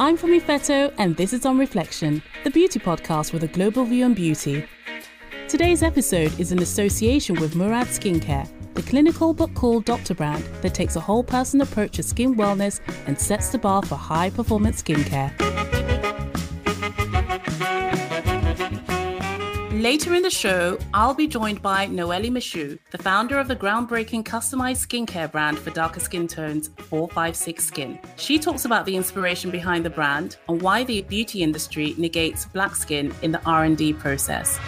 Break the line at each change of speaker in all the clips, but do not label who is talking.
I'm Funmi Fetto, and this is On Reflection, the beauty podcast with a global view on beauty. Today's episode is in association with Murad Skincare, the clinical but cool doctor brand that takes a whole person approach to skin wellness and sets the bar for high-performance skincare. Later in the show, I'll be joined by Noelle Michoud, the founder of the groundbreaking customized skincare brand for darker skin tones, 456 Skin. She talks about the inspiration behind the brand and why the beauty industry negates black skin in the R&D process.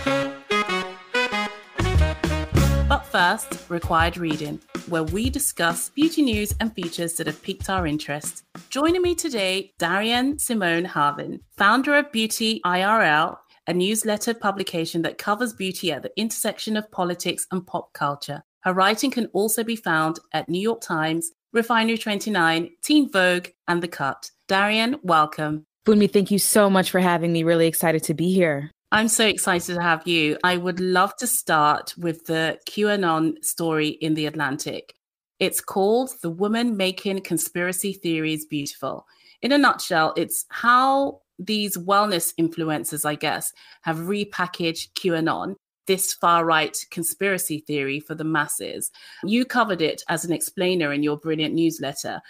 But first, required reading, where we discuss beauty news and features that have piqued our interest. Joining me today, Darian Simone Harvin, founder of Beauty IRL, a newsletter publication that covers beauty at the intersection of politics and pop culture. Her writing can also be found at New York Times, Refinery 29, Teen Vogue, and The Cut. Darian, welcome.
Funmi, thank you so much for having me. Really excited to be here.
I'm so excited to have you. I would love to start with the QAnon story in The Atlantic. It's called The Woman Making Conspiracy Theories Beautiful. In a nutshell, it's how these wellness influencers, I guess, have repackaged QAnon, this far-right conspiracy theory for the masses. You covered it as an explainer in your brilliant newsletter.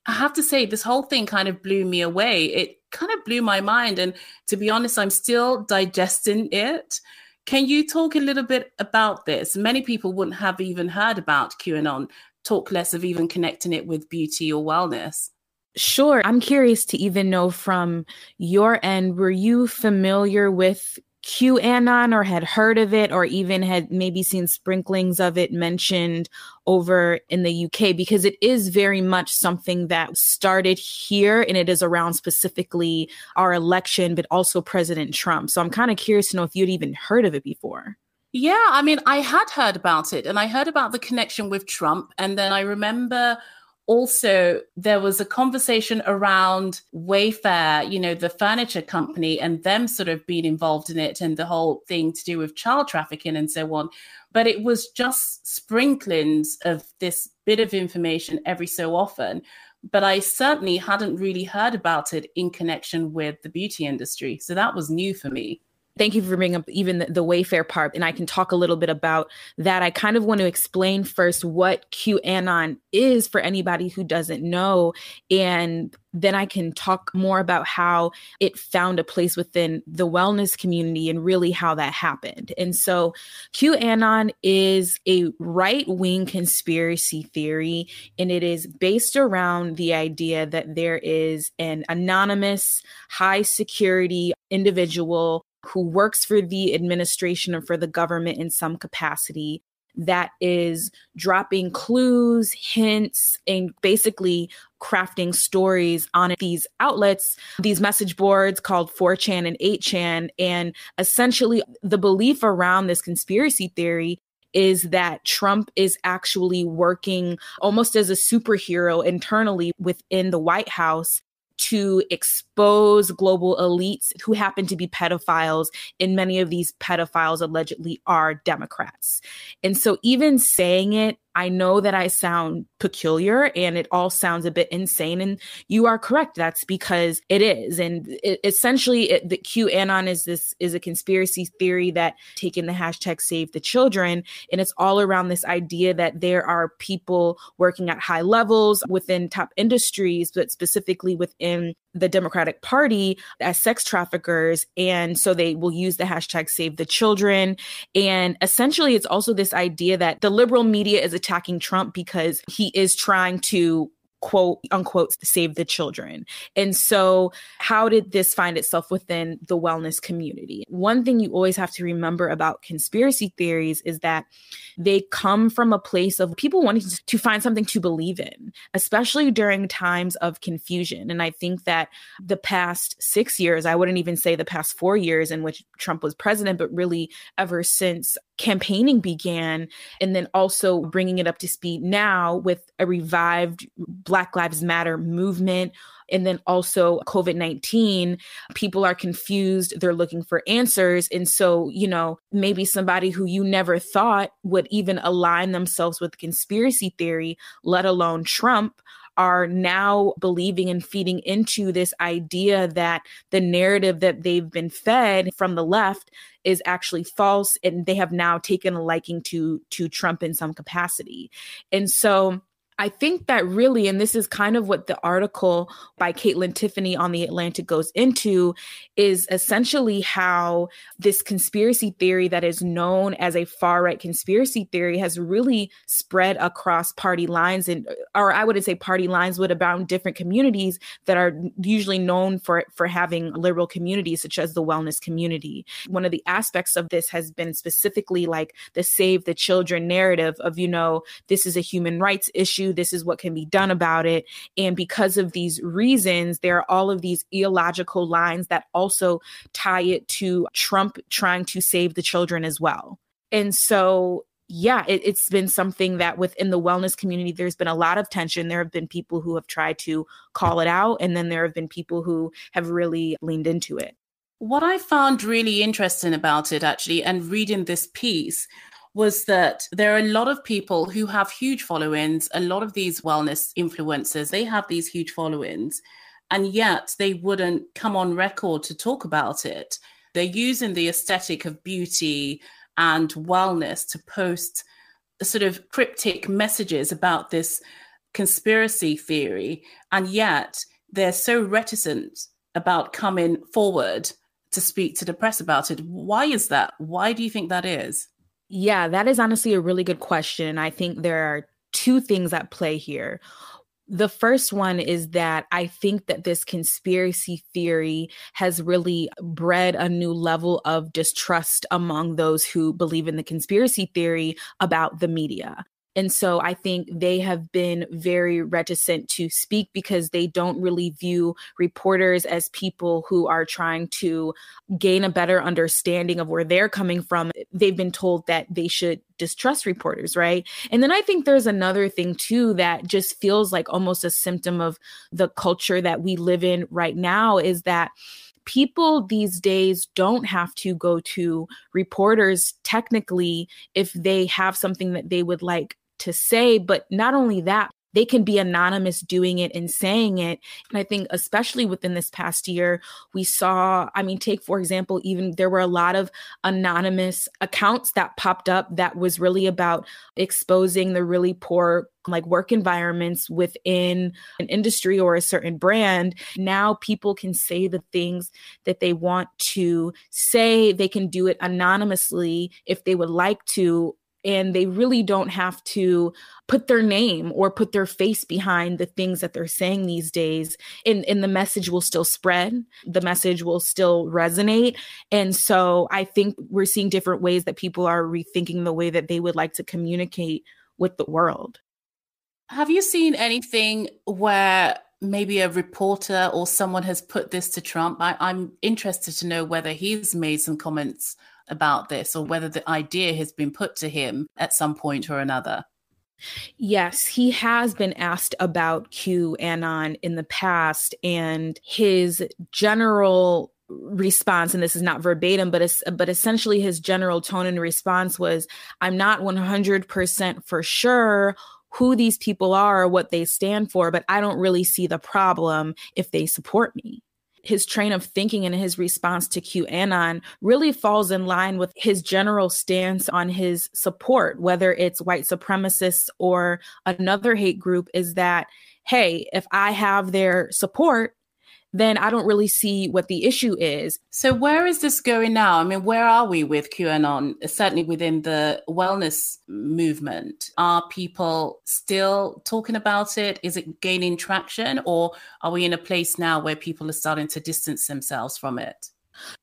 I have to say, this whole thing kind of blew me away. It kind of blew my mind. And to be honest, I'm still digesting it. Can you talk a little bit about this? Many people wouldn't have even heard about QAnon, talk less of even connecting it with beauty or wellness.
Sure. I'm curious to even know from your end, were you familiar with QAnon or had heard of it or even had maybe seen sprinklings of it mentioned over in the UK? Because it is very much something that started here and it is around specifically our election, but also President Trump. So I'm kind of curious to know if you'd even heard of it before.
Yeah, I mean, I had heard about it and I heard about the connection with Trump. And then I remember also, there was a conversation around Wayfair, the furniture company, and them sort of being involved in it and the whole thing to do with child trafficking and so on. But it was just sprinklings of this bit of information every so often. But I certainly hadn't really heard about it in connection with the beauty industry. So that was new for me.
Thank you for bringing up even the Wayfair part, and I can talk a little bit about that. I kind of want to explain first what QAnon is for anybody who doesn't know, and then I can talk more about how it found a place within the wellness community and really how that happened. And so QAnon is a right-wing conspiracy theory, and it is based around the idea that there is an anonymous, high-security individual who works for the administration or for the government in some capacity that is dropping clues, hints, and basically crafting stories on these outlets, these message boards called 4chan and 8chan. And essentially the belief around this conspiracy theory is that Trump is actually working almost as a superhero internally within the White House to expose global elites who happen to be pedophiles, and many of these pedophiles allegedly are Democrats. And so even saying it, I know that I sound peculiar and it all sounds a bit insane. And you are correct. That's because it is. And essentially, the QAnon is a conspiracy theory that taken the hashtag Save the Children. And it's all around this idea that there are people working at high levels within top industries, but specifically within the Democratic Party as sex traffickers. And so they will use the hashtag Save the Children. And essentially, it's also this idea that the liberal media is attacking Trump because he is trying to quote unquote save the children. And so how did this find itself within the wellness community? One thing you always have to remember about conspiracy theories is that they come from a place of people wanting to find something to believe in, especially during times of confusion. And I think that the past 6 years, I wouldn't even say the past 4 years in which Trump was president, but really ever since campaigning began, and then also bringing it up to speed now with a revived Black Lives Matter movement, and then also COVID-19, people are confused. They're looking for answers. And so, maybe somebody who you never thought would even align themselves with conspiracy theory, let alone Trump, are now believing and feeding into this idea that the narrative that they've been fed from the left is actually false, and they have now taken a liking to Trump in some capacity. And so I think that really, and this is kind of what the article by Caitlin Tiffany on The Atlantic goes into, is essentially how this conspiracy theory that is known as a far-right conspiracy theory has really spread across party lines, or I wouldn't say party lines, but about different communities that are usually known for having liberal communities, such as the wellness community. One of the aspects of this has been specifically like the Save the Children narrative of, this is a human rights issue. This is what can be done about it. And because of these reasons, there are all of these ideological lines that also tie it to Trump trying to save the children as well. And so, yeah, it's been something that within the wellness community, there's been a lot of tension. There have been people who have tried to call it out, and then there have been people who have really leaned into it.
What I found really interesting about it, actually, and reading this piece, was that there are a lot of people who have huge followings. A lot of these wellness influencers, they have these huge followings, and yet they wouldn't come on record to talk about it. They're using the aesthetic of beauty and wellness to post sort of cryptic messages about this conspiracy theory, and yet they're so reticent about coming forward to speak to the press about it. Why is that? Why do you think that is?
Yeah, that is honestly a really good question. I think there are two things at play here. The first one is that I think that this conspiracy theory has really bred a new level of distrust among those who believe in the conspiracy theory about the media. And so I think they have been very reticent to speak because they don't really view reporters as people who are trying to gain a better understanding of where they're coming from. They've been told that they should distrust reporters, right? And then I think there's another thing too that just feels like almost a symptom of the culture that we live in right now, is that people these days don't have to go to reporters technically if they have something that they would like to say. But not only that, they can be anonymous doing it and saying it. And I think especially within this past year, we saw, take, for example, even there were a lot of anonymous accounts that popped up that was really about exposing the really poor work environments within an industry or a certain brand. Now people can say the things that they want to say. They can do it anonymously if they would like to. And they really don't have to put their name or put their face behind the things that they're saying these days. And the message will still spread. The message will still resonate. And so I think we're seeing different ways that people are rethinking the way that they would like to communicate with the world.
Have you seen anything where maybe a reporter or someone has put this to Trump? I'm interested to know whether he's made some comments about this or whether the idea has been put to him at some point or another.
Yes, he has been asked about QAnon in the past, and his general response, and this is not verbatim, but essentially his general tone and response was, I'm not 100% for sure who these people are or what they stand for, but I don't really see the problem if they support me. His train of thinking and his response to QAnon really falls in line with his general stance on his support, whether it's white supremacists or another hate group, is that, hey, if I have their support, then I don't really see what the issue is.
So where is this going now? Where are we with QAnon, certainly within the wellness movement? Are people still talking about it? Is it gaining traction? Or are we in a place now where people are starting to distance themselves from it?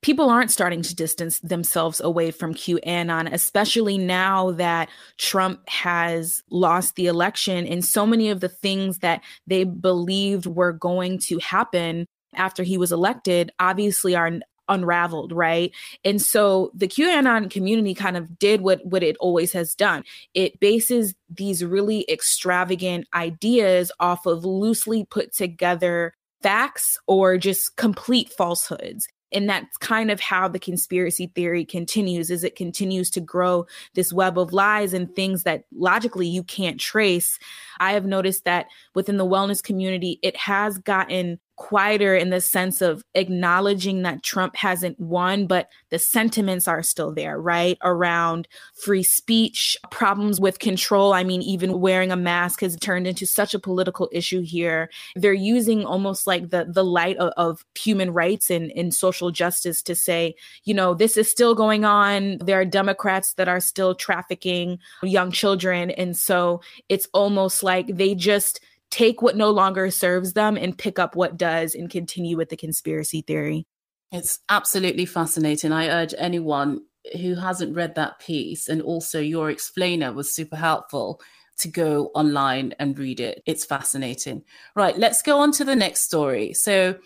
People aren't starting to distance themselves away from QAnon, especially now that Trump has lost the election, and so many of the things that they believed were going to happen after he was elected obviously are unraveled, right? And so the QAnon community kind of did what it always has done. It bases these really extravagant ideas off of loosely put together facts or just complete falsehoods. And that's kind of how the conspiracy theory continues, is it continues to grow this web of lies and things that logically you can't trace. I have noticed that within the wellness community, it has gotten quieter in the sense of acknowledging that Trump hasn't won, but the sentiments are still there, right? Around free speech, problems with control. I mean, even wearing a mask has turned into such a political issue here. They're using almost like the light of human rights and social justice to say, you know, this is still going on. There are Democrats that are still trafficking young children. And so it's almost like they just take what no longer serves them and pick up what does and continue with the conspiracy theory.
It's absolutely fascinating. I urge anyone who hasn't read that piece, and also your explainer was super helpful, to go online and read it. It's fascinating. Right, let's go on to the next story. So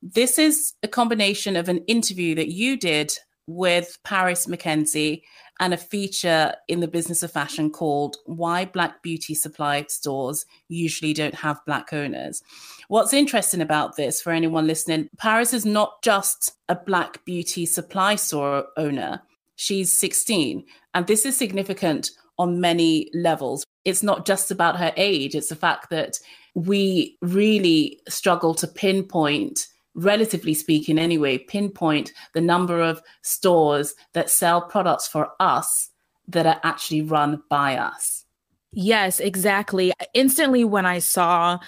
this is a combination of an interview that you did with Paris McKenzie and a feature in the Business of Fashion called Why Black Beauty Supply Stores Usually Don't Have Black Owners. What's interesting about this, for anyone listening, Paris is not just a Black beauty supply store owner. She's 16. And this is significant on many levels. It's not just about her age. It's the fact that we really struggle to pinpoint, relatively speaking anyway, pinpoint the number of stores that sell products for us that are actually run by us.
Yes, exactly. Instantly, when I saw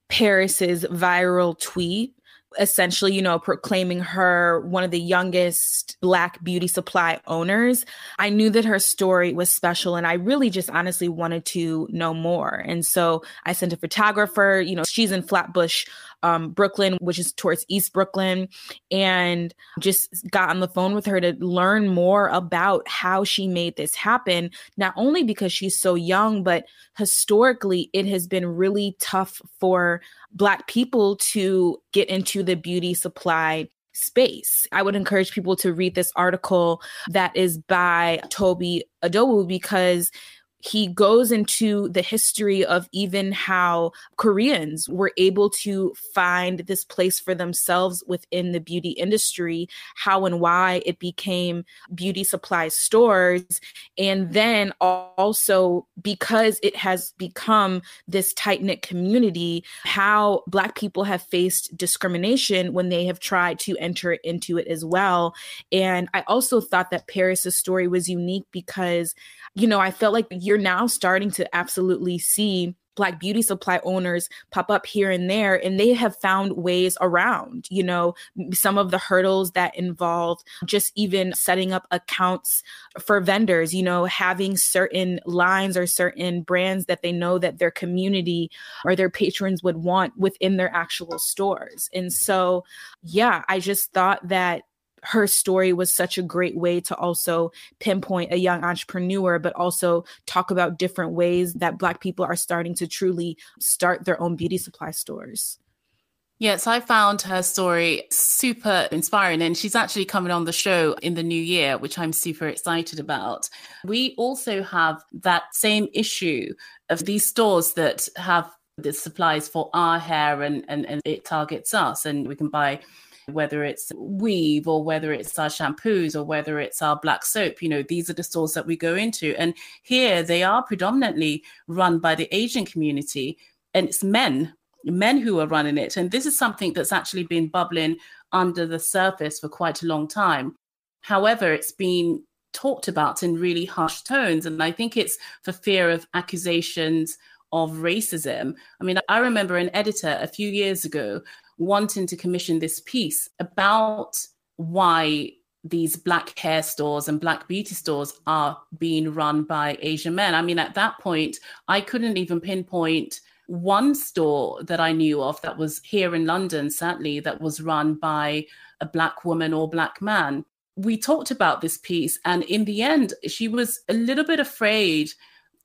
Paris's viral tweet, essentially, you know, proclaiming her one of the youngest Black beauty supply owners, I knew that her story was special. And I really just honestly wanted to know more. And so I sent a photographer, you know, she's in Flatbush, Brooklyn, which is towards East Brooklyn, and just got on the phone with her to learn more about how she made this happen, not only because she's so young, but historically, it has been really tough for Black people to get into the beauty supply space. I would encourage people to read this article that is by Toby Adowu, because he goes into the history of even how Koreans were able to find this place for themselves within the beauty industry, how and why it became beauty supply stores. And then also, because it has become this tight-knit community, how Black people have faced discrimination when they have tried to enter into it as well. And I also thought that Paris's story was unique because, you know, I felt like you're now starting to absolutely see Black beauty supply owners pop up here and there, and they have found ways around, you know, some of the hurdles that involve just even setting up accounts for vendors, you know, having certain lines or certain brands that they know that their community or their patrons would want within their actual stores. And so, yeah, I just thought that her story was such a great way to also pinpoint a young entrepreneur, but also talk about different ways that Black people are starting to truly start their own beauty supply stores.
Yes, I found her story super inspiring, and she's actually coming on the show in the new year, which I'm super excited about. We also have that same issue of these stores that have the supplies for our hair, and it targets us, and we can buy whether it's weave or whether it's our shampoos or whether it's our black soap. You know, these are the stores that we go into. And here they are predominantly run by the Asian community, and it's men who are running it. And this is something that's actually been bubbling under the surface for quite a long time. However, it's been talked about in really harsh tones. And I think it's for fear of accusations of racism. I mean, I remember an editor a few years ago wanting to commission this piece about why these Black hair stores and Black beauty stores are being run by Asian men. I mean, at that point, I couldn't even pinpoint one store that I knew of that was here in London, certainly, that was run by a Black woman or Black man. We talked about this piece, and in the end, she was a little bit afraid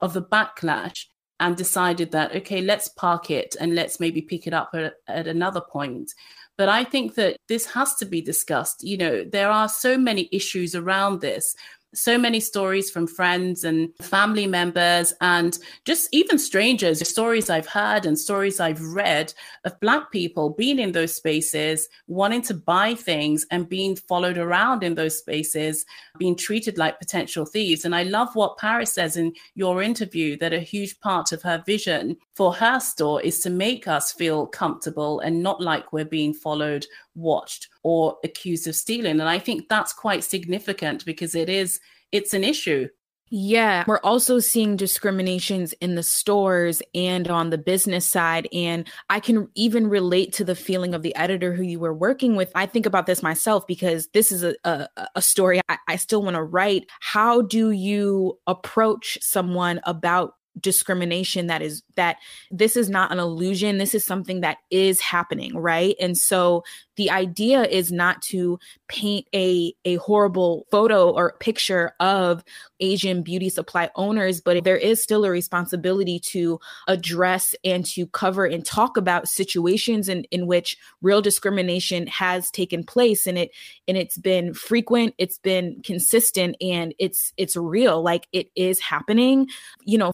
of the backlash and decided that, okay, let's park it and let's maybe pick it up at another point. But I think that this has to be discussed. You know, there are so many issues around this. so many stories from friends and family members and just even strangers, stories I've heard and stories I've read of Black people being in those spaces, wanting to buy things and being followed around in those spaces, being treated like potential thieves. And I love what Paris says in your interview, that a huge part of her vision for her store is to make us feel comfortable and not like we're being followed, watched, or accused of stealing. And I think that's quite significant because it's an issue.
Yeah, we're also seeing discriminations in the stores and on the business side. And I can even relate to the feeling of the editor who you were working with. I think about this myself because this is a story I still want to write. How do you approach someone about discrimination that this is not an illusion? This is something that is happening, right? And so the idea is not to paint a horrible photo or picture of Asian beauty supply owners, but there is still a responsibility to address and to cover and talk about situations in which real discrimination has taken place, and it's been frequent, it's been consistent, and it's real. Like, it is happening,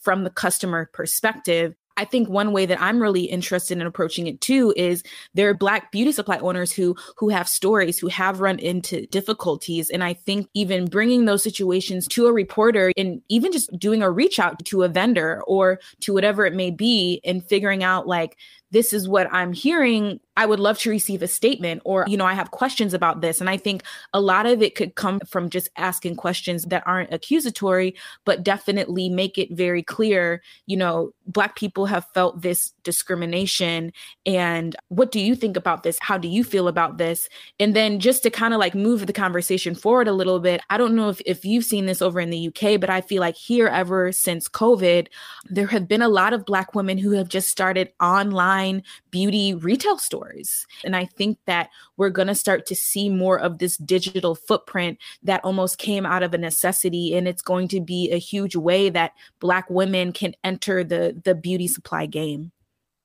from the customer perspective. I think one way that I'm really interested in approaching it too is there are Black beauty supply owners who have stories, who have run into difficulties. And I think even bringing those situations to a reporter and even just doing a reach out to a vendor or to whatever it may be and figuring out, like, this is what I'm hearing. I would love to receive a statement, or, I have questions about this. And I think a lot of it could come from just asking questions that aren't accusatory, but definitely make it very clear, Black people have felt this discrimination. And what do you think about this? How do you feel about this? And then just to kind of like move the conversation forward a little bit, I don't know if you've seen this over in the UK, but I feel like here, ever since COVID, there have been a lot of Black women who have just started online beauty retail stores. And I think that we're going to start to see more of this digital footprint that almost came out of a necessity. And it's going to be a huge way that Black women can enter the beauty supply game.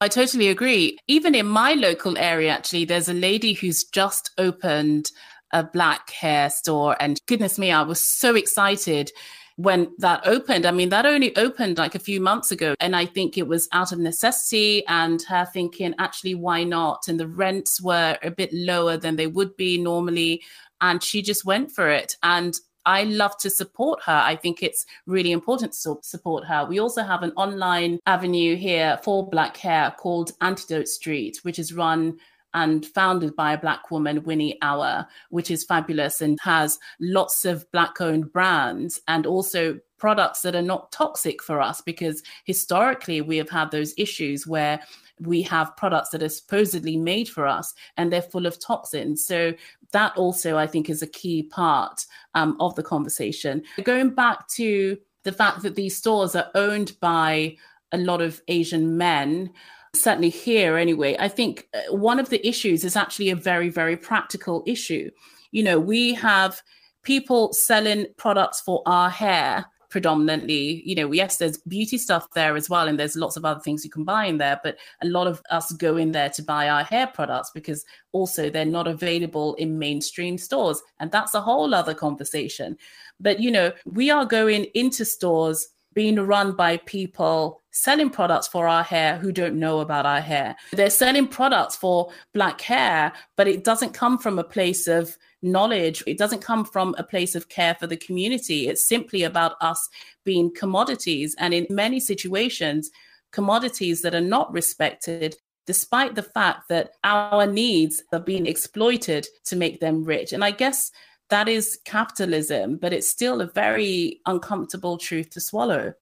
I totally agree. Even in my local area, actually, there's a lady who's just opened a Black hair store. And goodness me, I was so excited when that opened. I mean, that only opened like a few months ago. And I think it was out of necessity and her thinking, actually, why not? And the rents were a bit lower than they would be normally. And she just went for it. And I love to support her. I think it's really important to support her. We also have an online avenue here for Black hair called Antidote Street, which is run and founded by a Black woman, Winnie Hour, which is fabulous and has lots of Black-owned brands and also products that are not toxic for us, because historically we have had those issues where we have products that are supposedly made for us and they're full of toxins. So that also, I think, is a key part of the conversation. Going back to the fact that these stores are owned by a lot of Asian men, certainly here anyway, I think one of the issues is actually a very, very practical issue. We have people selling products for our hair predominantly. Yes, there's beauty stuff there as well, and there's lots of other things you can buy in there, but a lot of us go in there to buy our hair products because also they're not available in mainstream stores. And that's a whole other conversation. But, we are going into stores being run by people selling products for our hair who don't know about our hair. They're selling products for Black hair, but it doesn't come from a place of knowledge. It doesn't come from a place of care for the community. It's simply about us being commodities. And in many situations, commodities that are not respected, despite the fact that our needs are being exploited to make them rich. And I guess that is capitalism, but it's still a very uncomfortable truth to swallow.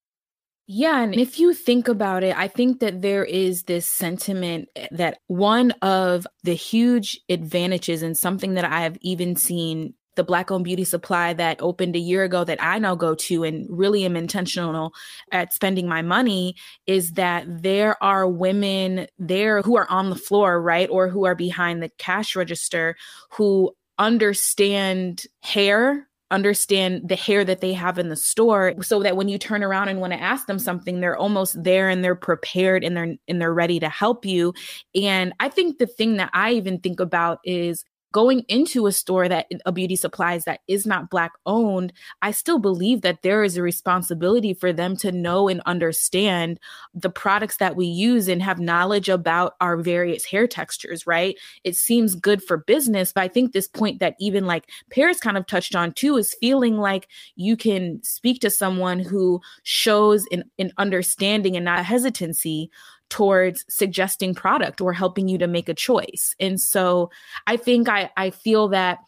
Yeah. And if you think about it, I think that there is this sentiment that one of the huge advantages, and something that I have even seen the Black-owned beauty supply that opened a year ago that I now go to and really am intentional at spending my money, is that there are women there who are on the floor, right? Or who are behind the cash register, who understand the hair that they have in the store, so that when you turn around and want to ask them something, they're almost there and they're prepared and they're ready to help you. And I think the thing that I even think about is going into a store that a beauty supplies that is not Black owned, I still believe that there is a responsibility for them to know and understand the products that we use and have knowledge about our various hair textures, right? It seems good for business, but I think this point that even like Paris kind of touched on too is feeling like you can speak to someone who shows an understanding and not a hesitancy towards suggesting product or helping you to make a choice. And so I think I feel that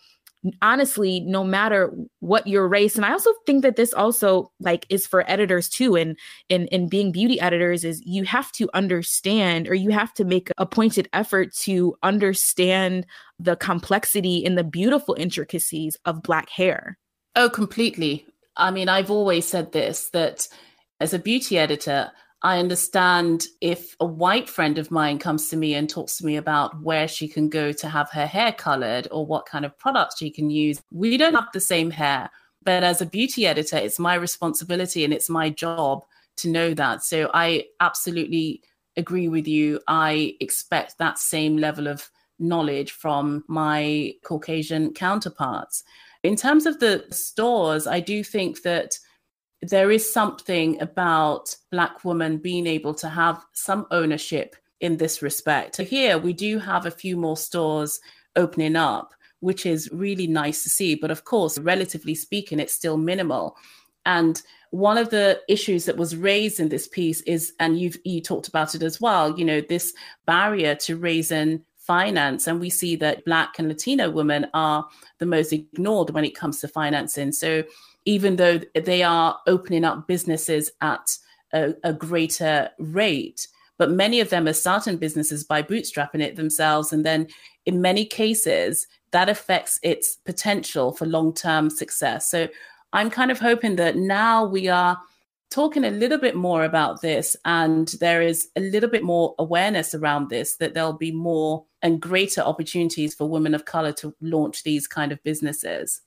honestly, no matter what your race, and I also think that this also like is for editors too, and in being beauty editors, is you have to understand, or you have to make a pointed effort to understand the complexity and the beautiful intricacies of Black hair.
Oh, completely. I mean, I've always said this, that as a beauty editor, I understand if a white friend of mine comes to me and talks to me about where she can go to have her hair colored or what kind of products she can use. We don't have the same hair, but as a beauty editor, it's my responsibility and it's my job to know that. So I absolutely agree with you. I expect that same level of knowledge from my Caucasian counterparts. In terms of the stores, I do think that there is something about Black women being able to have some ownership in this respect. So here we do have a few more stores opening up, which is really nice to see. But of course, relatively speaking, it's still minimal. And one of the issues that was raised in this piece is, and you talked about it as well, you know, this barrier to raising finance. And we see that Black and Latino women are the most ignored when it comes to financing. So even though they are opening up businesses at a greater rate, but many of them are starting businesses by bootstrapping it themselves. And then in many cases, that affects its potential for long-term success. So I'm kind of hoping that now we are talking a little bit more about this, and there is a little bit more awareness around this, that there'll be more and greater opportunities for women of color to launch these kind of businesses.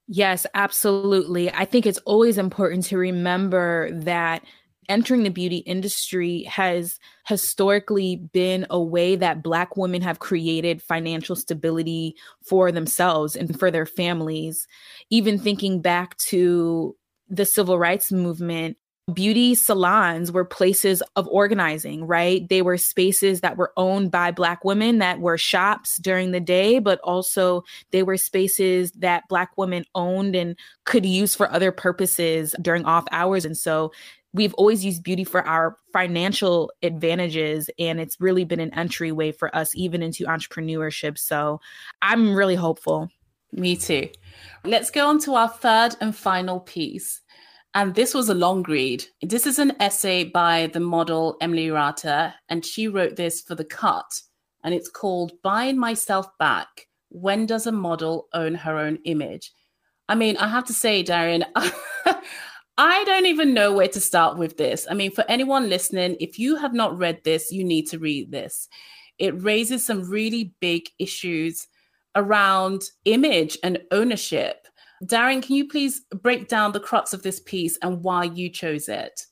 Yes, absolutely. I think it's always important to remember that entering the beauty industry has historically been a way that Black women have created financial stability for themselves and for their families. Even thinking back to the civil rights movement, beauty salons were places of organizing, right? They were spaces that were owned by Black women, that were shops during the day, but also they were spaces that Black women owned and could use for other purposes during off hours. And so we've always used beauty for our financial advantages, and it's really been an entryway for us even into entrepreneurship. So I'm really hopeful.
Me too. Let's go on to our third and final piece. And this was a long read. This is an essay by the model Emily Rata, and she wrote this for The Cut. And it's called Buying Myself Back. When Does a Model Own Her Own Image? I mean, I have to say, Darren, I don't even know where to start with this. I mean, for anyone listening, if you have not read this, you need to read this. It raises some really big issues around image and ownership. Darren, can you please break down the crux of this piece and why you chose it?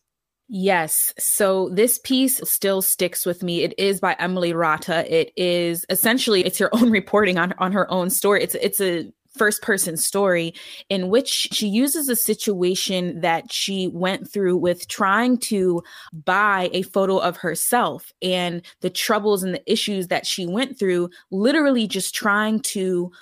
Yes. So this piece still sticks with me. It is by Emily Rata. It is essentially, it's her own reporting on her own story. It's a first person story in which she uses a situation that she went through with trying to buy a photo of herself and the troubles and the issues that she went through, literally just trying to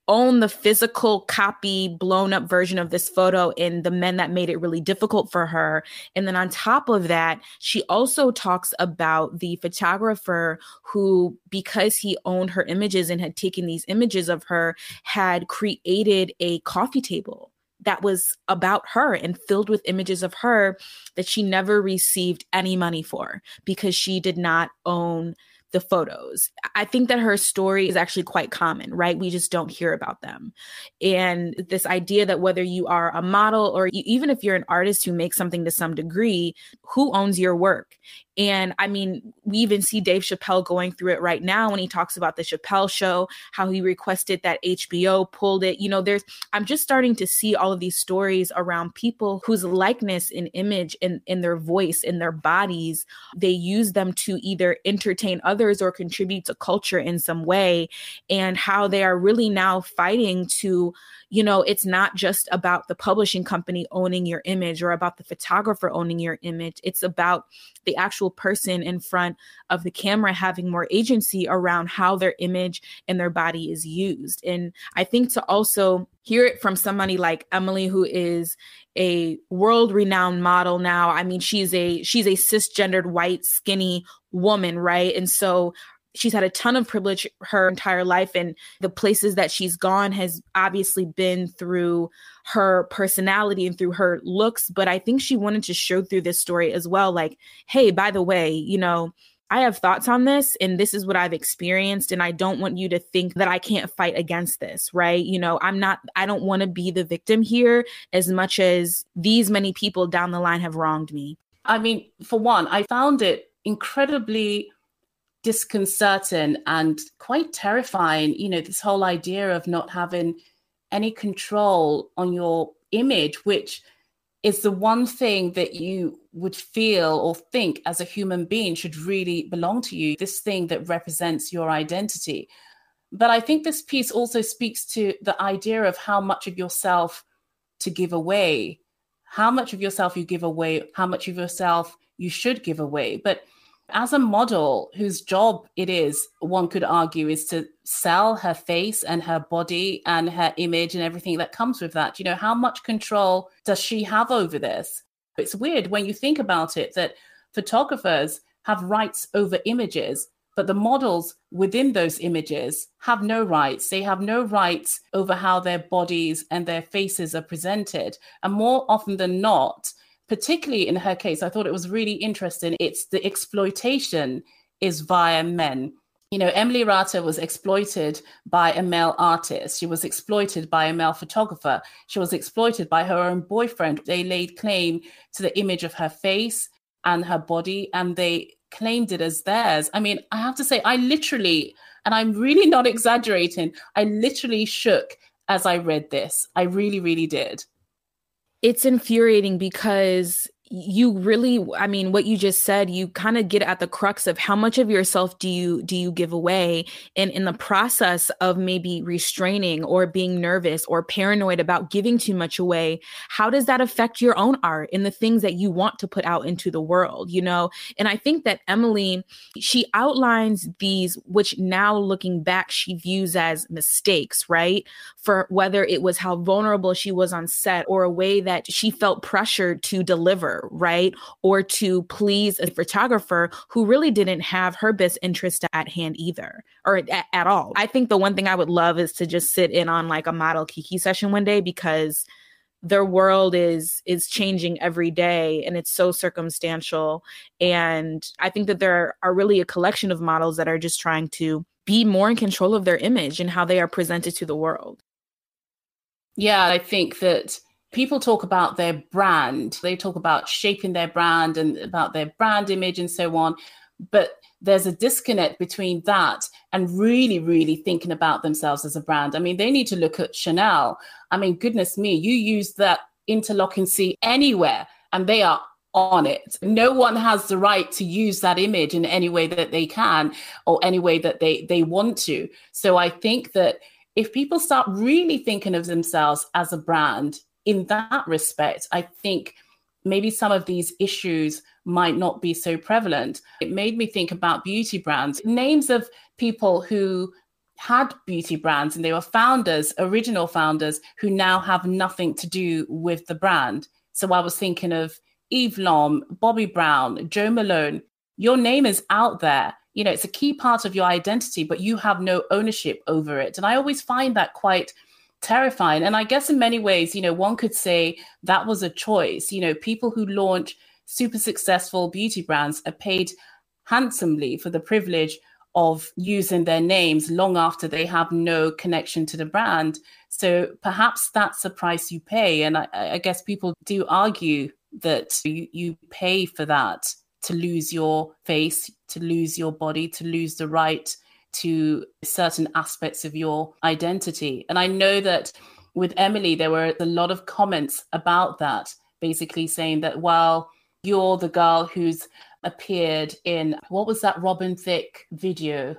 own the physical copy, blown up version of this photo, and the men that made it really difficult for her. And then on top of that, she also talks about the photographer who, because he owned her images and had taken these images of her, had created a coffee table that was about her and filled with images of her that she never received any money for because she did not own the photos. I think that her story is actually quite common, right? We just don't hear about them. And this idea that whether you are a model or even if you're an artist who makes something to some degree, who owns your work? And I mean, we even see Dave Chappelle going through it right now when he talks about the Chappelle show, how he requested that HBO pulled it. You know, I'm just starting to see all of these stories around people whose likeness and image and their voice and their bodies, they use them to either entertain others or contribute to culture in some way, and how they are really now fighting to, you know, it's not just about the publishing company owning your image or about the photographer owning your image. It's about the actual person in front of the camera having more agency around how their image and their body is used. And I think to also hear it from somebody like Emily, who is a world-renowned model now. I mean, she's a cisgendered, white, skinny woman, right? And so she's had a ton of privilege her entire life, and the places that she's gone has obviously been through her personality and through her looks. But I think she wanted to show through this story as well, like, hey, by the way, you know, I have thoughts on this and this is what I've experienced. And I don't want you to think that I can't fight against this, right? You know, I don't want to be the victim here as much as these many people down the line have wronged me.
I mean, for one, I found it incredibly disconcerting and quite terrifying, you know, this whole idea of not having any control on your image, which is the one thing that you would feel or think as a human being should really belong to you, this thing that represents your identity. But I think this piece also speaks to the idea of how much of yourself to give away, how much of yourself you give away, how much of yourself you should give away. But as a model whose job it is, one could argue, is to sell her face and her body and her image and everything that comes with that, you know, how much control does she have over this? It's weird when you think about it that photographers have rights over images, but the models within those images have no rights. They have no rights over how their bodies and their faces are presented. And more often than not, particularly in her case, I thought it was really interesting. It's the exploitation is via men. You know, Emily Rata was exploited by a male artist. She was exploited by a male photographer. She was exploited by her own boyfriend. They laid claim to the image of her face and her body, and they claimed it as theirs. I mean, I have to say, I literally, and I'm really not exaggerating, I literally shook as I read this. I really, really did.
It's infuriating because you really, I mean, what you just said, you kind of get at the crux of how much of yourself do you give away? And in the process of maybe restraining or being nervous or paranoid about giving too much away, how does that affect your own art and the things that you want to put out into the world, you know? And I think that Emily, she outlines these, which now looking back, she views as mistakes, right? For whether it was how vulnerable she was on set or a way that she felt pressured to deliver, right? Or to please a photographer who really didn't have her best interest at hand either, or at all. I think the one thing I would love is to just sit in on like a model Kiki session one day, because their world is changing every day and it's so circumstantial. And I think that there are really a collection of models that are just trying to be more in control of their image and how they are presented to the world.
Yeah, I think that people talk about their brand. They talk about shaping their brand and about their brand image and so on. But there's a disconnect between that and really, really thinking about themselves as a brand. I mean, they need to look at Chanel. I mean, goodness me, you use that interlocking C anywhere and they are on it. No one has the right to use that image in any way that they can or any way that they want to. So I think that if people start really thinking of themselves as a brand in that respect, I think maybe some of these issues might not be so prevalent. It made me think about beauty brands, names of people who had beauty brands and they were founders, original founders, who now have nothing to do with the brand. So I was thinking of Eve Lom, Bobbi Brown, Jo Malone. Your name is out there. You know, it's a key part of your identity, but you have no ownership over it. And I always find that quite terrifying. And I guess in many ways, you know, one could say that was a choice. You know, people who launch super successful beauty brands are paid handsomely for the privilege of using their names long after they have no connection to the brand. So perhaps that's the price you pay. And I guess people do argue that you pay for that to lose your face, to lose your body, to lose the right to certain aspects of your identity. And I know that with Emily, there were a lot of comments about that, basically saying that, well, you're the girl who's appeared in, what was that Robin Thicke video?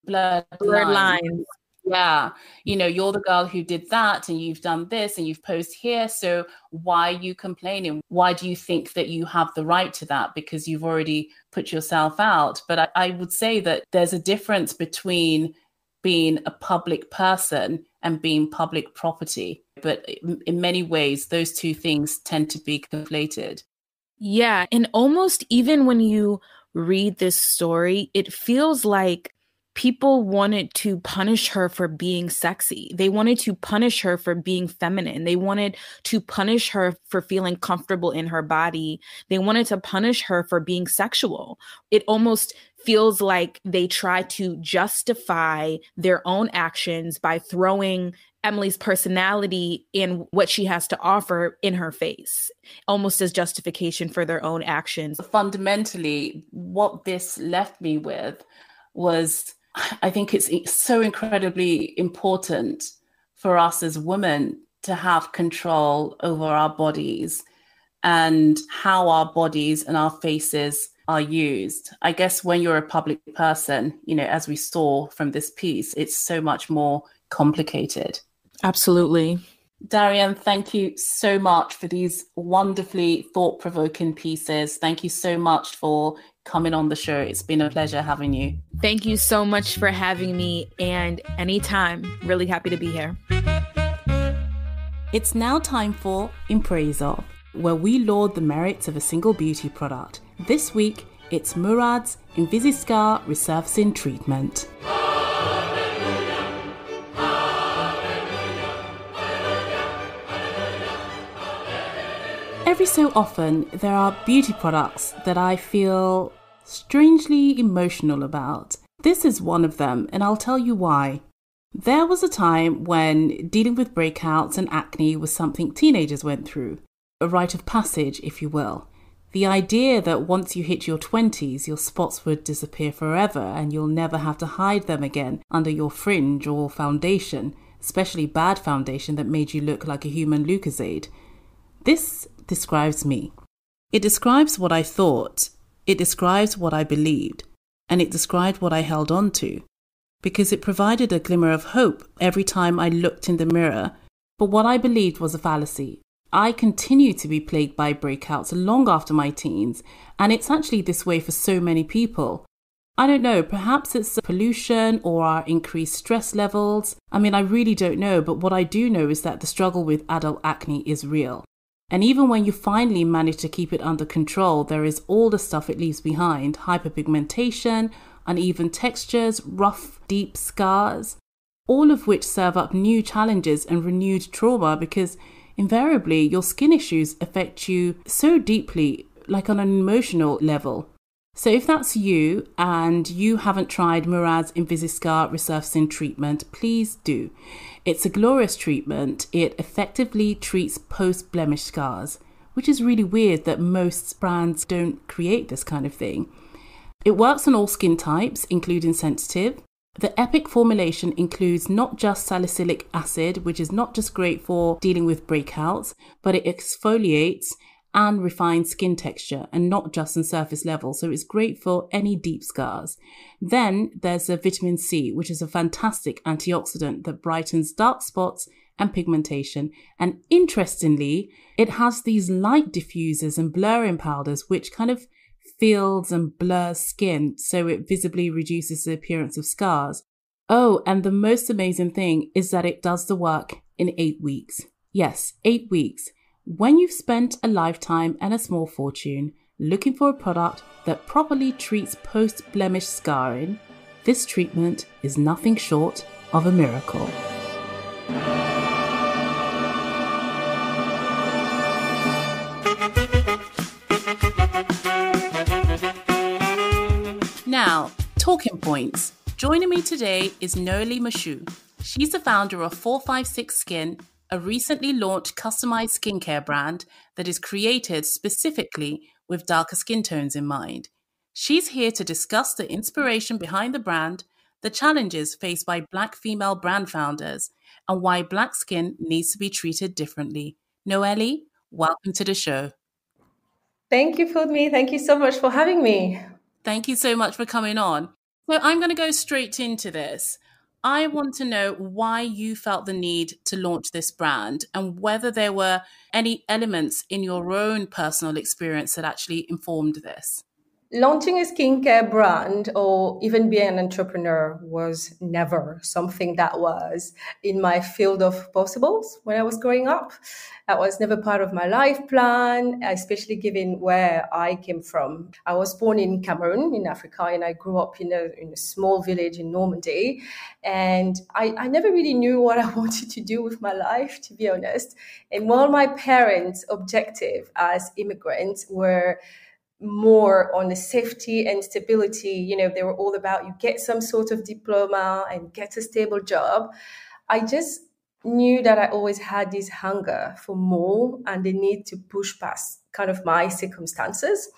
Blurred Lines. Yeah, you're the girl who did that and you've done this and you've posed here. So why are you complaining? Why do you think that you have the right to that? Because you've already put yourself out. But I would say that there's a difference between being a public person and being public property. But in many ways, those two things tend to be conflated.
Yeah. And almost even when you read this story, it feels like people wanted to punish her for being sexy. They wanted to punish her for being feminine. They wanted to punish her for feeling comfortable in her body. They wanted to punish her for being sexual. It almost feels like they try to justify their own actions by throwing Emily's personality and what she has to offer in her face, almost as justification for their own actions.
Fundamentally, what this left me with was, I think it's so incredibly important for us as women to have control over our bodies and how our bodies and our faces are used. I guess when you're a public person, as we saw from this piece, it's so much more complicated.
Absolutely.
Darian, thank you so much for these wonderfully thought-provoking pieces. Thank you so much for coming on the show. It's been a pleasure having you.
Thank you so much for having me, and anytime. Really happy to be here.
It's now time for In Praise Of, where we laud the merits of a single beauty product. This week, it's Murad's Invisiscar Resurfacing Treatment. Every so often, there are beauty products that I feel strangely emotional about. This is one of them, and I'll tell you why. There was a time when dealing with breakouts and acne was something teenagers went through, a rite of passage, if you will. The idea that once you hit your 20s, your spots would disappear forever and you'll never have to hide them again under your fringe or foundation, especially bad foundation that made you look like a human Lucozade. This describes me. It describes what I thought, it describes what I believed, and it described what I held on to, because it provided a glimmer of hope every time I looked in the mirror. But what I believed was a fallacy. I continue to be plagued by breakouts long after my teens, and it's actually this way for so many people. I don't know, perhaps it's pollution or our increased stress levels. I really don't know, but what I do know is that the struggle with adult acne is real. And even when you finally manage to keep it under control, there is all the stuff it leaves behind: hyperpigmentation, uneven textures, rough, deep scars, all of which serve up new challenges and renewed trauma, because invariably your skin issues affect you so deeply, like on an emotional level. So if that's you and you haven't tried Murad's Invisiscar Resurfacing Treatment, please do. It's a glorious treatment. It effectively treats post-blemish scars, which is really weird that most brands don't create this kind of thing. It works on all skin types, including sensitive. The Epic formulation includes not just salicylic acid, which is not just great for dealing with breakouts, but it exfoliates and refines skin texture, and not just on surface level. So it's great for any deep scars. Then there's a vitamin C, which is a fantastic antioxidant that brightens dark spots and pigmentation. And interestingly, it has these light diffusers and blurring powders, which kind of fills and blurs skin, so it visibly reduces the appearance of scars. Oh, and the most amazing thing is that it does the work in 8 weeks. Yes, 8 weeks. When you've spent a lifetime and a small fortune looking for a product that properly treats post-blemish scarring, this treatment is nothing short of a miracle. Now, talking points. Joining me today is Noeli Mashu. She's the founder of 456 Skin, a recently launched customized skincare brand that is created specifically with darker skin tones in mind. She's here to discuss the inspiration behind the brand, the challenges faced by Black female brand founders, and why Black skin needs to be treated differently. Noelle, welcome to the show.
Thank you, Funmi. Thank you so much for having me.
Thank you so much for coming on. So I'm going to go straight into this. I want to know why you felt the need to launch this brand and whether there were any elements in your own personal experience that actually informed this.
Launching a skincare brand or even being an entrepreneur was never something that was in my field of possibles when I was growing up. That was never part of my life plan, especially given where I came from. I was born in Cameroon, in Africa, and I grew up in a small village in Normandy. And I never really knew what I wanted to do with my life, to be honest. And while my parents' objective as immigrants were more on the safety and stability, they were all about you get some sort of diploma and get a stable job. I just knew that I always had this hunger for more and the need to push past kind of my circumstances.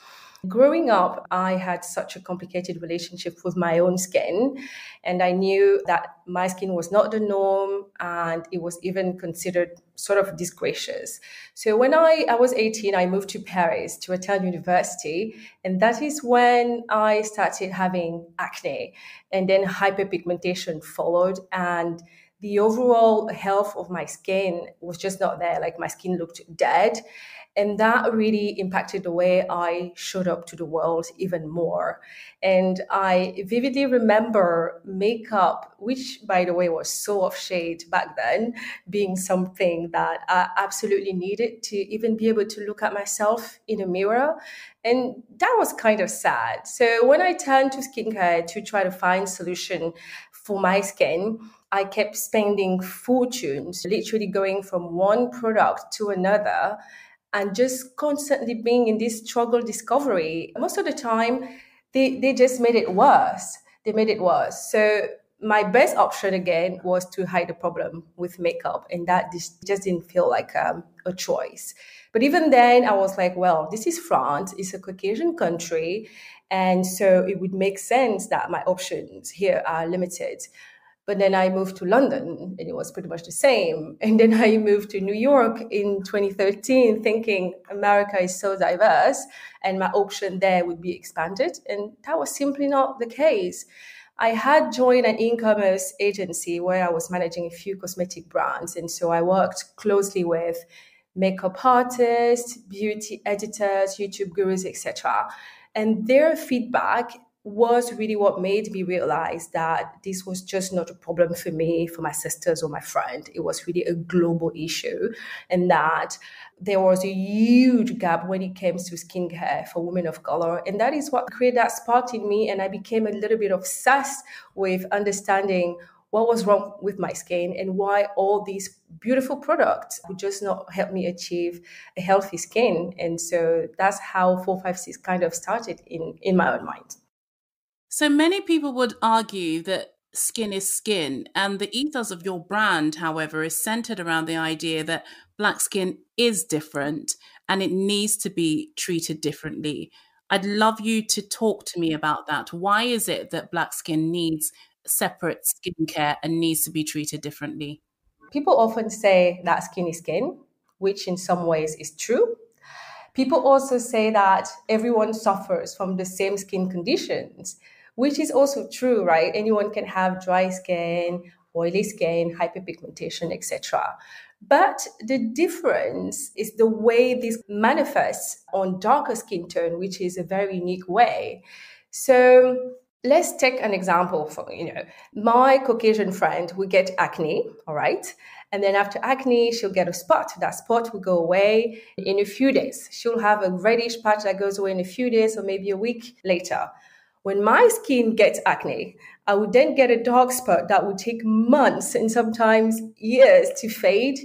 Growing up, I had such a complicated relationship with my own skin, and I knew that my skin was not the norm and it was even considered sort of disgracious. So when I was 18, I moved to Paris to attend university, and that is when I started having acne, and then hyperpigmentation followed, and the overall health of my skin was just not there. Like my skin looked dead. And that really impacted the way I showed up to the world even more. And I vividly remember makeup, which, by the way, was so off shade back then, being something that I absolutely needed to even be able to look at myself in a mirror. And that was kind of sad. So when I turned to skincare to try to find solution for my skin, I kept spending fortunes, literally going from one product to another, and just constantly being in this struggle discovery. Most of the time, they just made it worse. They made it worse. So my best option again was to hide the problem with makeup, and that just didn't feel like a choice. But even then, I was like, well, this is France. It's a Caucasian country, and so it would make sense that my options here are limited. But then I moved to London and it was pretty much the same. And then I moved to New York in 2013 thinking America is so diverse and my option there would be expanded. And that was simply not the case. I had joined an e-commerce agency where I was managing a few cosmetic brands. And so I worked closely with makeup artists, beauty editors, YouTube gurus, etc. And their feedback was really what made me realize that this was just not a problem for me, for my sisters or my friend. It was really a global issue, and that there was a huge gap when it came to skincare for women of color. And that is what created that spark in me. And I became a little bit obsessed with understanding what was wrong with my skin and why all these beautiful products would just not help me achieve a healthy skin. And so that's how 456 kind of started in my own mind.
So many people would argue that skin is skin, and the ethos of your brand, however, is centered around the idea that Black skin is different and it needs to be treated differently. I'd love you to talk to me about that. Why is it that Black skin needs separate skincare and needs to be treated differently?
People often say that skin is skin, which in some ways is true. People also say that everyone suffers from the same skin conditions, which is also true, right? Anyone can have dry skin, oily skin, hyperpigmentation, etc. But the difference is the way this manifests on darker skin tone, which is a very unique way. So let's take an example for, my Caucasian friend will get acne, all right? And then after acne, she'll get a spot. That spot will go away in a few days. She'll have a reddish patch that goes away in a few days or maybe a week later. When my skin gets acne, I would then get a dark spot that would take months and sometimes years to fade.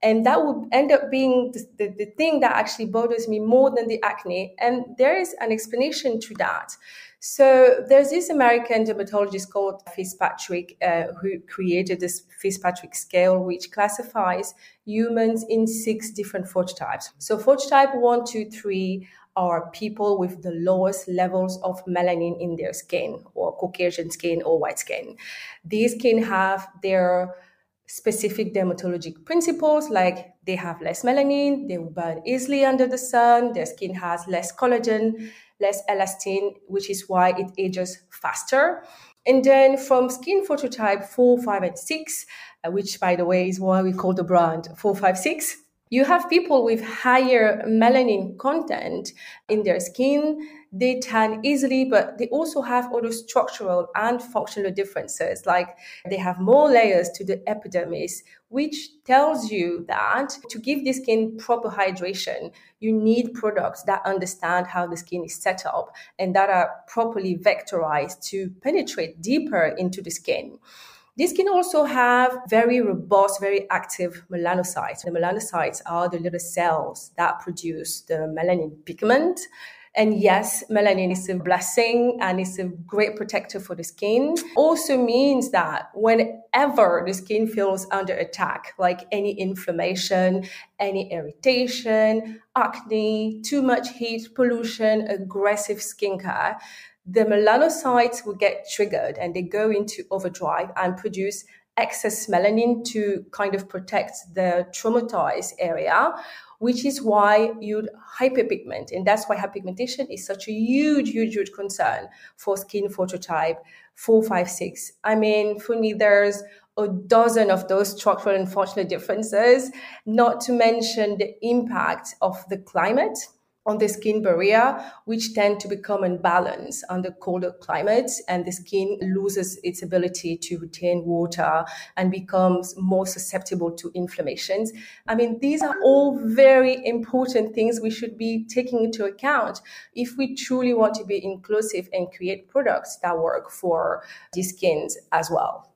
And that would end up being the thing that actually bothers me more than the acne. And there is an explanation to that. So there's this American dermatologist called Fitzpatrick who created this Fitzpatrick scale, which classifies humans in 6 different phototypes. So phototype 1, 2, 3 are people with the lowest levels of melanin in their skin, or Caucasian skin or white skin. These skin have their specific dermatologic principles, like they have less melanin, they will burn easily under the sun, their skin has less collagen, less elastin, which is why it ages faster. And then from skin phototype 4, 5, and 6, which by the way is why we call the brand 456, you have people with higher melanin content in their skin. They tan easily, but they also have other structural and functional differences, like they have more layers to the epidermis, which tells you that to give the skin proper hydration, you need products that understand how the skin is set up and that are properly vectorized to penetrate deeper into the skin. This can also have very robust, very active melanocytes. The melanocytes are the little cells that produce the melanin pigment. And yes, melanin is a blessing and it's a great protector for the skin. Also means that whenever the skin feels under attack, like any inflammation, any irritation, acne, too much heat, pollution, aggressive skincare, the melanocytes will get triggered and they go into overdrive and produce excess melanin to kind of protect the traumatized area, which is why you'd hyperpigment. And that's why hyperpigmentation is such a huge concern for skin phototype 4, 5, 6. I mean, for me, there's a dozen of those structural and functional differences, not to mention the impact of the climate on the skin barrier, which tend to become unbalanced under colder climates, and the skin loses its ability to retain water and becomes more susceptible to inflammations. I mean, these are all very important things we should be taking into account if we truly want to be inclusive and create products that work for the skins as well.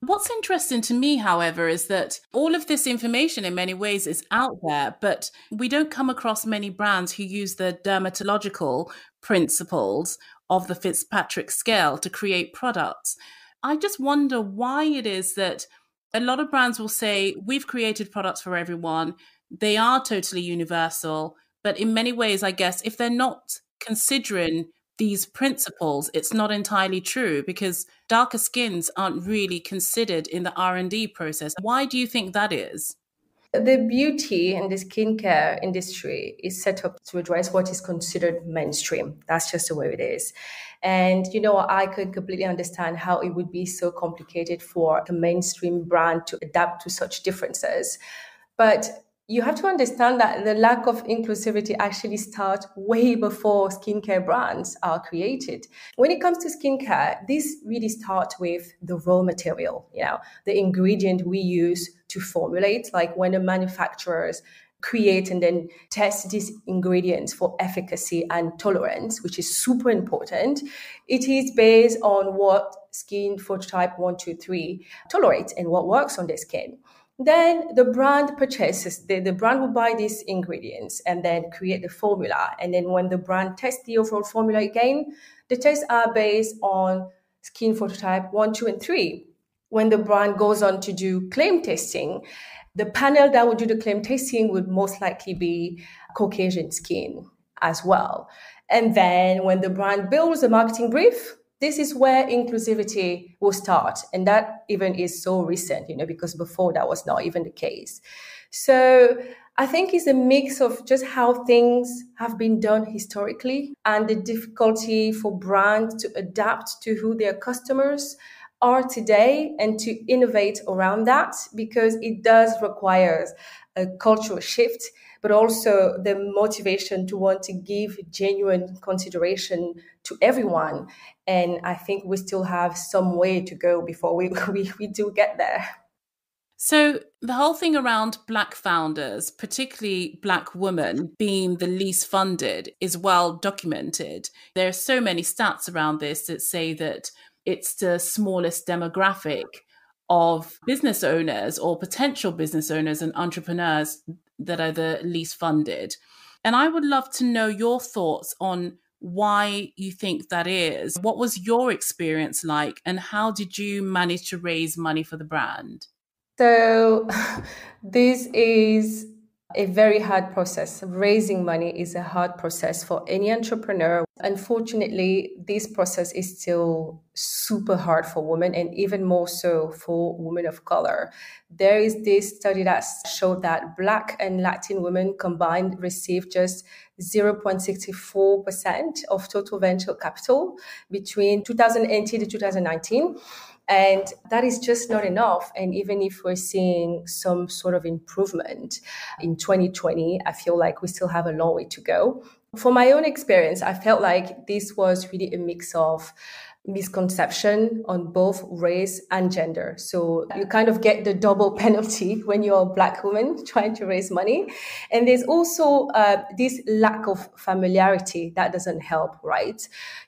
What's interesting to me, however, is that all of this information in many ways is out there, but we don't come across many brands who use the dermatological principles of the Fitzpatrick scale to create products. I just wonder why it is that a lot of brands will say, we've created products for everyone. They are totally universal, but in many ways, I guess, if they're not considering these principles, it's not entirely true, because darker skins aren't really considered in the R&D process. Why do you think that is?
The beauty and the skincare industry is set up to address what is considered mainstream. That's just the way it is. And, I can completely understand how it would be so complicated for a mainstream brand to adapt to such differences. But you have to understand that the lack of inclusivity actually starts way before skincare brands are created. When it comes to skincare, this really starts with the raw material, the ingredient we use to formulate, like when the manufacturers create and then test these ingredients for efficacy and tolerance, which is super important. It is based on what skin phototype 1, 2, 3 tolerates and what works on their skin. Then the brand purchases, the brand will buy these ingredients and then create the formula. And then when the brand tests the overall formula again, the tests are based on skin phototype 1, 2, and 3. When the brand goes on to do claim testing, the panel that would do the claim testing would most likely be Caucasian skin as well. And then when the brand builds a marketing brief, this is where inclusivity will start. And that even is so recent, because before that was not even the case. So I think it's a mix of just how things have been done historically and the difficulty for brands to adapt to who their customers are today and to innovate around that, because it does require a cultural shift, but also the motivation to want to give genuine consideration to everyone. And I think we still have some way to go before we do get there.
So the whole thing around Black founders, particularly Black women, being the least funded is well documented. There are so many stats around this that say that it's the smallest demographic of business owners or potential business owners and entrepreneurs that are the least funded. And I would love to know your thoughts on why you think that is. What was your experience like, and how did you manage to raise money for the brand?
So, this is a very hard process. Raising money is a hard process for any entrepreneur. Unfortunately, this process is still super hard for women, and even more so for women of color. There is this study that showed that Black and Latin women combined receive just 0.64% of total venture capital between 2018 to 2019. And that is just not enough. And even if we're seeing some sort of improvement in 2020, I feel like we still have a long way to go. For my own experience, I felt like this was really a mix of misconception on both race and gender. So you kind of get the double penalty when you're a Black woman trying to raise money. And there's also this lack of familiarity that doesn't help, right?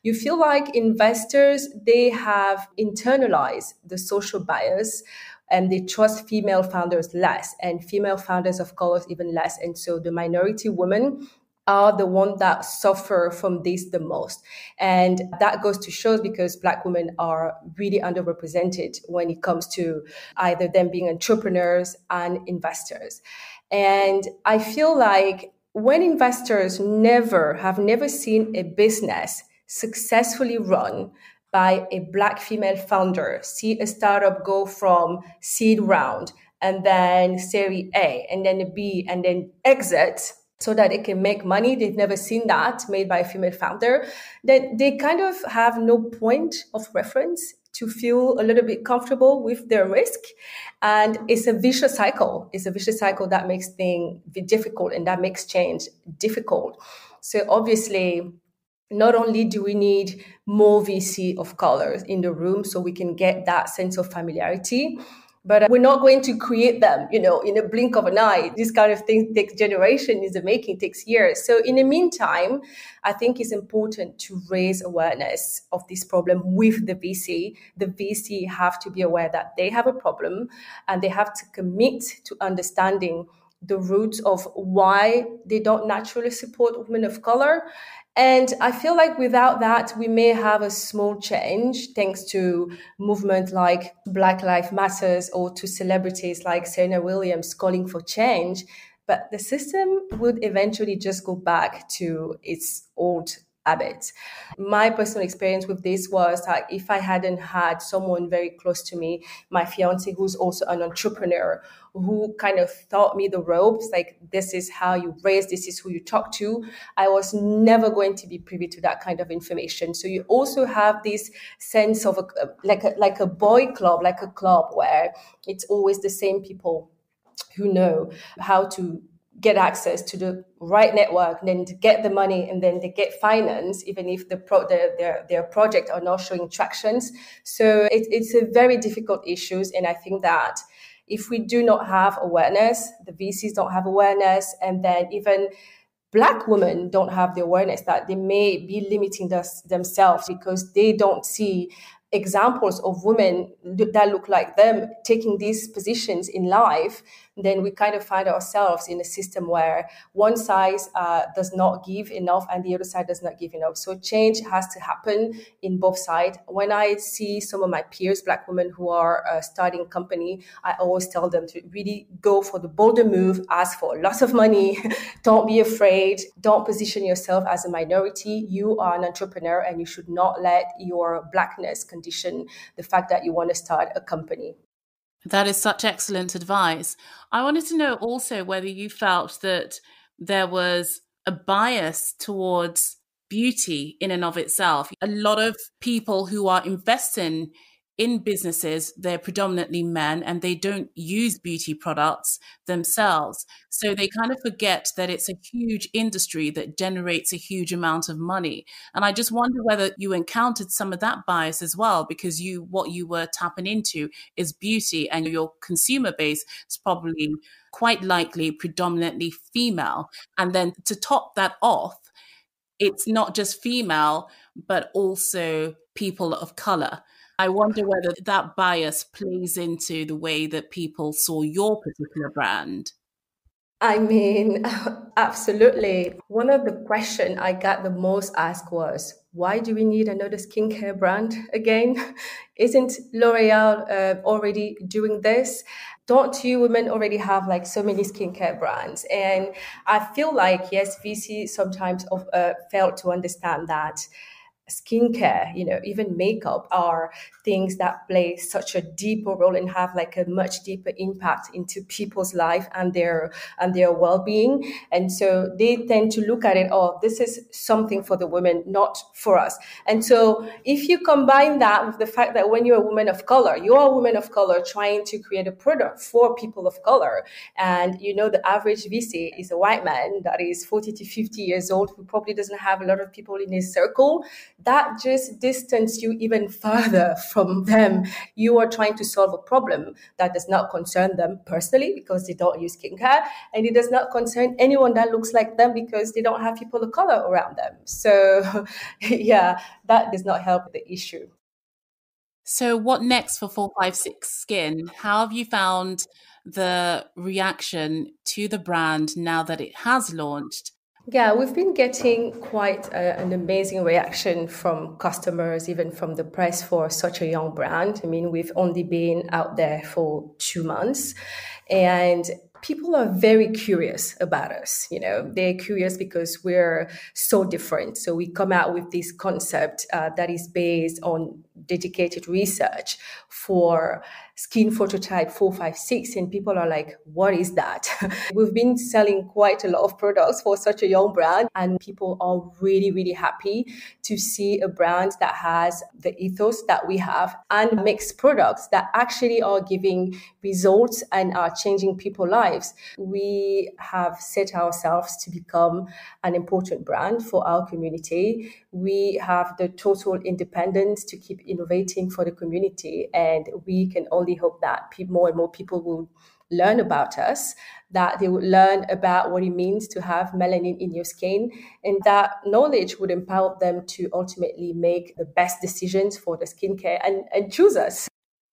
You feel like investors, they have internalized the social bias and they trust female founders less and female founders of color even less. And so the minority women are the ones that suffer from this the most. And that goes to show because Black women are really underrepresented when it comes to either them being entrepreneurs and investors. And I feel like when investors have never seen a business successfully run by a Black female founder, see a startup go from seed round and then Series A and then a B and then exit, so that it can make money. They've never seen that made by a female founder. Then they kind of have no point of reference to feel a little bit comfortable with their risk. And it's a vicious cycle. It's a vicious cycle that makes things difficult and that makes change difficult. So obviously, not only do we need more VC of colors in the room so we can get that sense of familiarity, but we're not going to create them, in a blink of an eye. This kind of thing takes generations in the making, takes years. So in the meantime, I think it's important to raise awareness of this problem with the VC. The VC have to be aware that they have a problem and they have to commit to understanding the roots of why they don't naturally support women of color. And I feel like without that, we may have a small change thanks to movement like Black Lives Matters or to celebrities like Serena Williams calling for change. But the system would eventually just go back to its old habits. My personal experience with this was like if I hadn't had someone very close to me, my fiance, who's also an entrepreneur, who kind of taught me the ropes, like this is how you raise, this is who you talk to, I was never going to be privy to that kind of information. So you also have this sense of like a boy club, like a club where it's always the same people who know how to get access to the right network, and then to get the money, and then they get finance, even if their project are not showing tractions. So it's a very difficult issue, and I think that if we do not have awareness, the VCs don't have awareness, and then even Black women don't have the awareness that they may be limiting themselves because they don't see examples of women that look like them taking these positions in life, then we kind of find ourselves in a system where one side does not give enough and the other side does not give enough. So change has to happen in both sides. When I see some of my peers, Black women who are starting a company, I always tell them to really go for the bolder move, ask for lots of money, don't be afraid, don't position yourself as a minority. You are an entrepreneur and you should not let your Blackness condition the fact that you want to start a company.
That is such excellent advice. I wanted to know also whether you felt that there was a bias towards beauty in and of itself. A lot of people who are investing in businesses, they're predominantly men and they don't use beauty products themselves. So they kind of forget that it's a huge industry that generates a huge amount of money. And I just wonder whether you encountered some of that bias as well, because what you were tapping into is beauty and your consumer base is probably quite likely predominantly female. And then to top that off, it's not just female, but also people of color. I wonder whether that bias plays into the way that people saw your particular brand.
I mean, absolutely. One of the questions I got the most asked was, why do we need another skincare brand again? Isn't L'Oreal already doing this? Don't you women already have like so many skincare brands? And I feel like, yes, VC sometimes failed to understand that skincare, even makeup are things that play such a deeper role and have like a much deeper impact into people's life and their well-being. And so they tend to look at it, oh, this is something for the women, not for us. And so if you combine that with the fact that when you're a woman of color, you're a woman of color trying to create a product for people of color, and the average VC is a white man that is 40 to 50 years old, who probably doesn't have a lot of people in his circle, that just distance you even further from them. You are trying to solve a problem that does not concern them personally because they don't use skincare, and it does not concern anyone that looks like them because they don't have people of color around them. So yeah, that does not help the issue.
So what next for 456 Skin? How have you found the reaction to the brand now that it has launched?
Yeah, we've been getting quite an amazing reaction from customers, even from the press, for such a young brand. I mean, we've only been out there for 2 months, and people are very curious about us. They're curious because we're so different. So we come out with this concept that is based on dedicated research for skin phototype 456, and people are like, what is that? We've been selling quite a lot of products for such a young brand, and people are really, really happy to see a brand that has the ethos that we have and makes products that actually are giving results and are changing people's lives. We have set ourselves to become an important brand for our community. We have the total independence to keep innovating for the community, and we can only hope that more and more people will learn about us, that they would learn about what it means to have melanin in your skin, and that knowledge would empower them to ultimately make the best decisions for the skincare and choose us.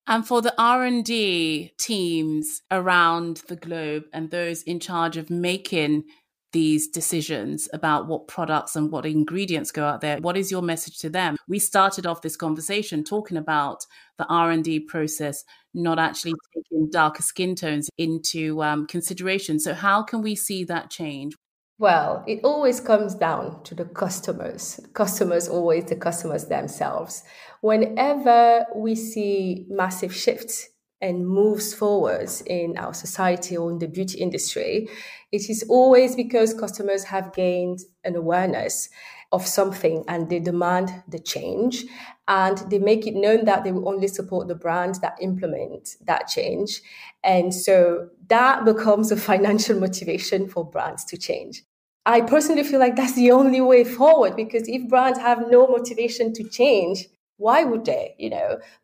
And for the R&D teams around the globe and those in charge of making these decisions about what products and what ingredients go out there, what is your message to them? We started off this conversation talking about the R&D process not actually taking darker skin tones into consideration. So how can we see that change?
Well, it always comes down to the customers. Always the customers themselves. Whenever we see massive shifts and moves forwards in our society or in the beauty industry, it is always because customers have gained an awareness of something and they demand the change, and they make it known that they will only support the brands that implement that change. And so that becomes a financial motivation for brands to change. I personally feel like that's the only way forward, because if brands have no motivation to change, why would they?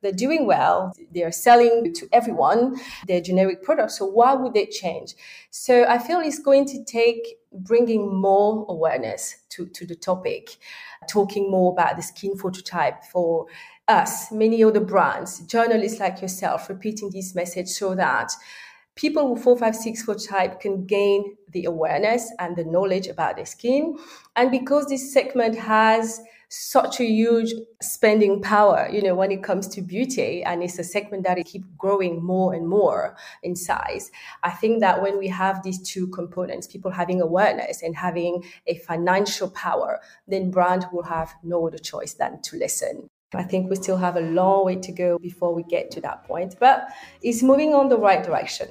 They're doing well, they're selling to everyone, they're generic products, so why would they change? So I feel it's going to take bringing more awareness to the topic, talking more about the skin phototype for us, many other brands, journalists like yourself, repeating this message so that people with 456 phototype can gain the awareness and the knowledge about their skin. And because this segment has such a huge spending power, when it comes to beauty, and it's a segment that keeps growing more and more in size, I think that when we have these two components, people having awareness and having a financial power, then brand will have no other choice than to listen. I think we still have a long way to go before we get to that point, but it's moving on the right direction.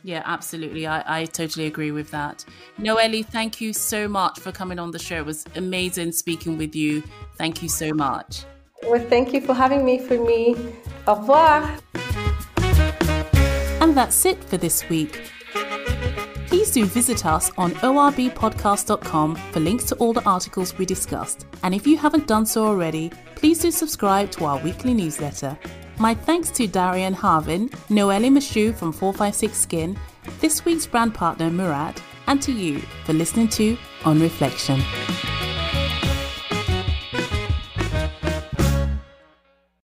Yeah, absolutely. I totally agree with that. Noelle, thank you so much for coming on the show. It was amazing speaking with you. Thank you so much.
Well, thank you for having me, Funmi. Au revoir.
And that's it for this week. Please do visit us on orbpodcast.com for links to all the articles we discussed. And if you haven't done so already, please do subscribe to our weekly newsletter. My thanks to Darian Harvin, Noelle Michoud from 456 Skin, this week's brand partner Murad, and to you for listening to On Reflection.